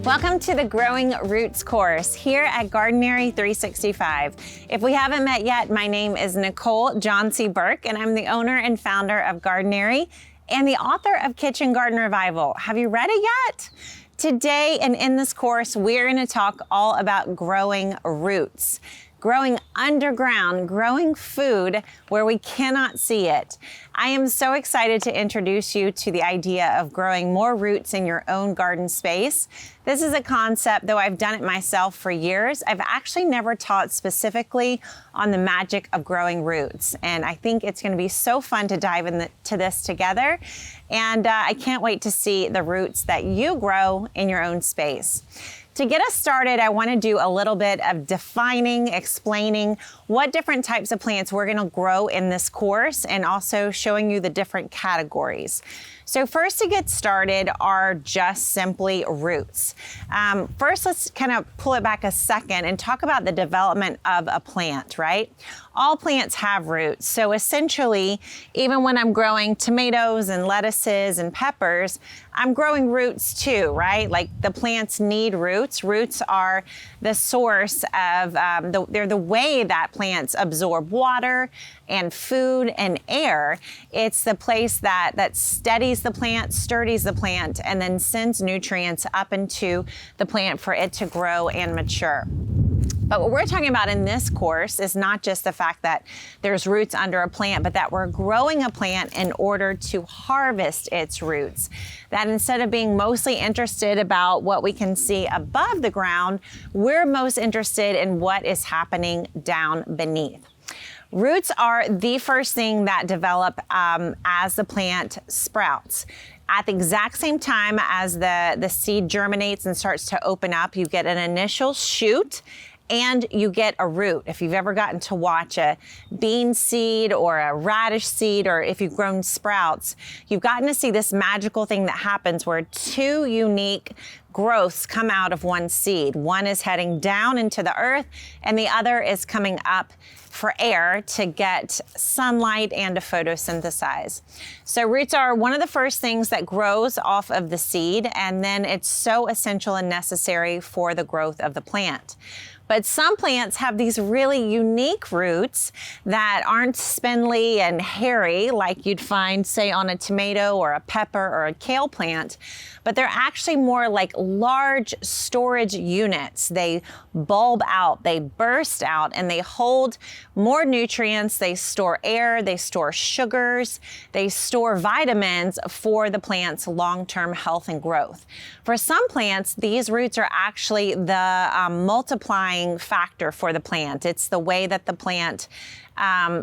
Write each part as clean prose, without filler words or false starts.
Welcome to the Growing Roots course here at Gardenary 365. If we haven't met yet, my name is Nicole Burke, and I'm the owner and founder of Gardenary and the author of Kitchen Garden Revival. Have you read it yet? Today and in this course, we're going to talk all about growing roots. Growing underground, growing food where we cannot see it. I am so excited to introduce you to the idea of growing more roots in your own garden space. This is a concept, though I've done it myself for years, I've actually never taught specifically on the magic of growing roots. And I think it's going to be so fun to dive into this together. And I can't wait to see the roots that you grow in your own space. To get us started, I want to do a little bit of defining, explaining what different types of plants we're going to grow in this course, and also showing you the different categories. So first, to get started are just simply roots. First, let's kind of pull it back a second and talk about the development of a plant, right? All plants have roots. So essentially, even when I'm growing tomatoes and lettuces and peppers, I'm growing roots too, right? Like the plants need roots. Roots are the source of, they're the way that plants absorb water and food and air. It's the place that steadies the plant, sturdies the plant, and then sends nutrients up into the plant for it to grow and mature. But what we're talking about in this course is not just the fact that there's roots under a plant, but that we're growing a plant in order to harvest its roots. That instead of being mostly interested about what we can see above the ground, we're most interested in what is happening down beneath. Roots are the first thing that develop as the plant sprouts. At the exact same time as the seed germinates and starts to open up, you get an initial shoot and you get a root. If you've ever gotten to watch a bean seed or a radish seed, or if you've grown sprouts, you've gotten to see this magical thing that happens where two unique growths come out of one seed. One is heading down into the earth and the other is coming up for air to get sunlight and to photosynthesize. So roots are one of the first things that grows off of the seed, and then it's so essential and necessary for the growth of the plant. But some plants have these really unique roots that aren't spindly and hairy like you'd find, say, on a tomato or a pepper or a kale plant, but they're actually more like large storage units. They bulb out, they burst out, and they hold more nutrients. They store air, they store sugars, they store vitamins for the plant's long-term health and growth. For some plants, these roots are actually the multiplying factor for the plant. It's the way that the plant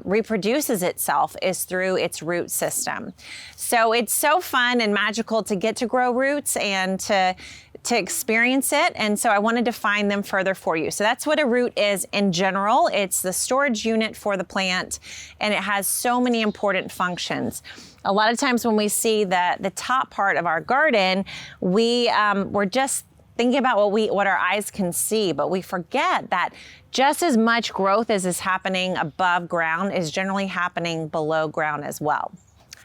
reproduces itself is through its root system. So it's so fun and magical to get to grow roots and to experience it. And so I want to define them further for you. So that's what a root is in general. It's the storage unit for the plant, and it has so many important functions. A lot of times when we see the top part of our garden, we're just thinking about what our eyes can see, but we forget that just as much growth as is happening above ground is generally happening below ground as well.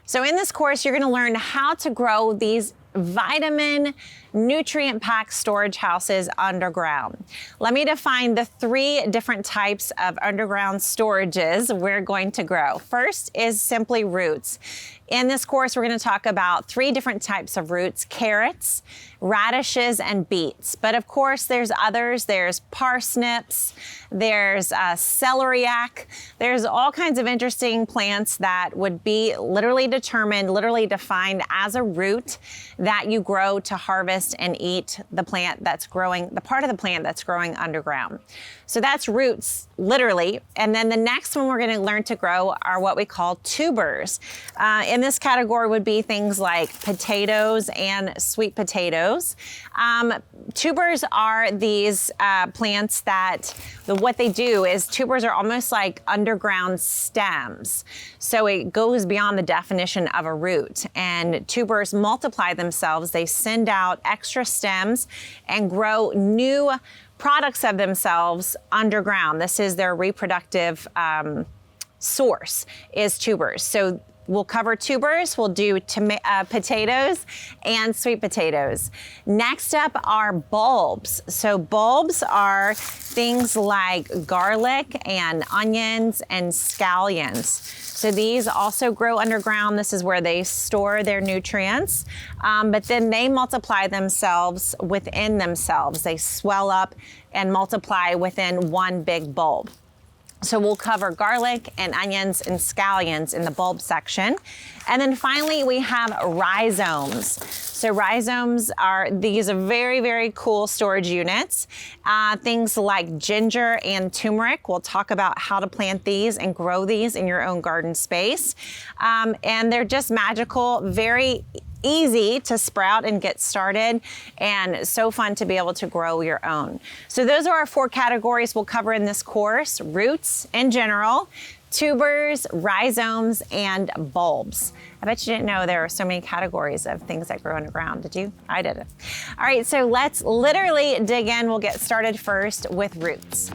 So in this course, you're going to learn how to grow these vitamin, nutrient-packed storage houses underground. Let me define the three different types of underground storages we're going to grow. First is simply roots. In this course, we're going to talk about three different types of roots: carrots, radishes, and beets. But of course, there's others. There's parsnips, there's celeriac. There's all kinds of interesting plants that would be literally defined as a root that you grow to harvest and eat the plant that's growing, the part of the plant that's growing underground. So that's roots, literally. And then the next one we're going to learn to grow are what we call tubers. In this category would be things like potatoes and sweet potatoes. Tubers are these plants that what they do is tubers are almost like underground stems. So it goes beyond the definition of a root. And tubers multiply themselves. They send out extra stems and grow new products of themselves underground. This is their reproductive source, is tubers. So We'll cover tubers, we'll do potatoes and sweet potatoes. Next up are bulbs. So bulbs are things like garlic and onions and scallions. So these also grow underground. This is where they store their nutrients, but then they multiply themselves within themselves. They swell up and multiply within one big bulb. So we'll cover garlic and onions and scallions in the bulb section. And then finally we have rhizomes. So rhizomes are these are very, very cool storage units. Things like ginger and turmeric. We'll talk about how to plant these and grow these in your own garden space. And they're just magical, very easy to sprout and get started, and so fun to be able to grow your own. So those are our 4 categories we'll cover in this course: roots in general, tubers, rhizomes, and bulbs. I bet you didn't know there are so many categories of things that grow underground. Did you? I didn't. All right, so let's literally dig in. We'll get started first with roots.